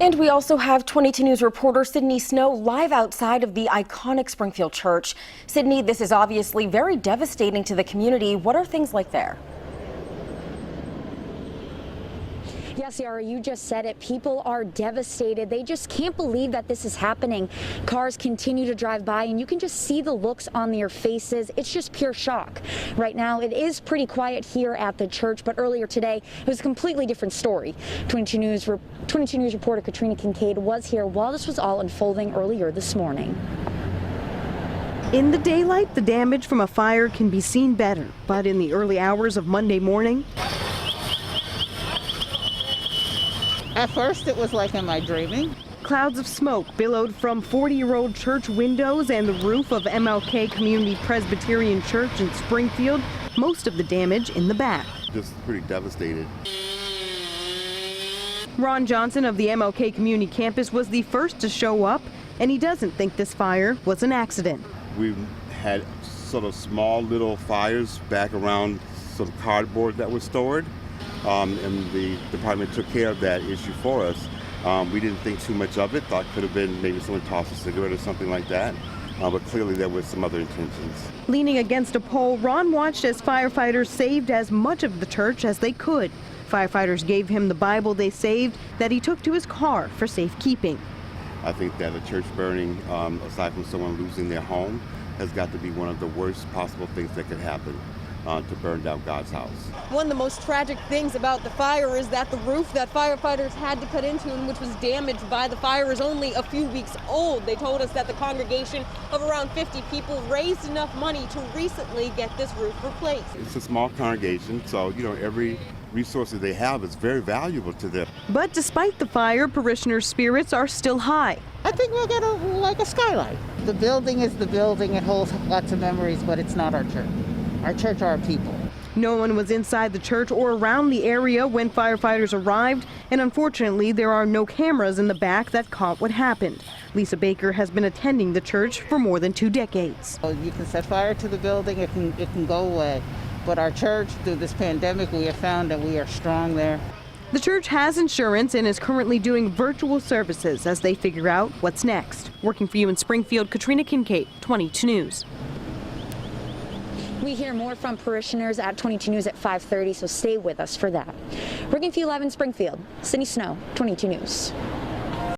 And we also have 22 News reporter Sydney Snow live outside of the iconic Springfield church. Sydney, this is obviously very devastating to the community. What are things like there? Yes, Yara, you just said it. People are devastated. They just can't believe that this is happening. Cars continue to drive by, and you can just see the looks on their faces. It's just pure shock. Right now, it is pretty quiet here at the church, but earlier today, it was a completely different story. 22 News reporter Katrina Kincaid was here while this was all unfolding earlier this morning. In the daylight, the damage from a fire can be seen better, but in the early hours of Monday morning, at first, it was like, am I dreaming? Clouds of smoke billowed from 40-year-old church windows and the roof of MLK Community Presbyterian Church in Springfield, most of the damage in the back. Just pretty devastated. Ron Johnson of the MLK Community Campus was the first to show up, and he doesn't think this fire was an accident. We've had sort of small little fires back around some cardboard that was stored. And the department took care of that issue for us. We didn't think too much of it, thought could have been maybe someone tossed a cigarette or something like that, but clearly there was some other intentions. Leaning against a pole, Ron watched as firefighters saved as much of the church as they could. Firefighters gave him the Bible they saved that he took to his car for safekeeping. I think that a church burning, aside from someone losing their home, has got to be one of the worst possible things that could happen. To burn down God's house. One of the most tragic things about the fire is that the roof that firefighters had to cut into and which was damaged by the fire is only a few weeks old. They told us that the congregation of around 50 people raised enough money to recently get this roof replaced. It's a small congregation, so every resource that they have is very valuable to them. But despite the fire, parishioners' spirits are still high. I think we'll get a skylight. The building is the building. It holds lots of memories, but it's not our church. Our church are our people. No one was inside the church or around the area when firefighters arrived, and unfortunately there are no cameras in the back that caught what happened. Lisa Baker has been attending the church for more than 2 decades. You can set fire to the building, it can go away. But our church, through this pandemic, we have found that we are strong there. The church has insurance and is currently doing virtual services as they figure out what's next. Working for you in Springfield, Katrina Kincaid, 22 News. We hear more from parishioners at 22 News at 5:30, so stay with us for that. Working for you live in Springfield, Sydney Snow, 22 News.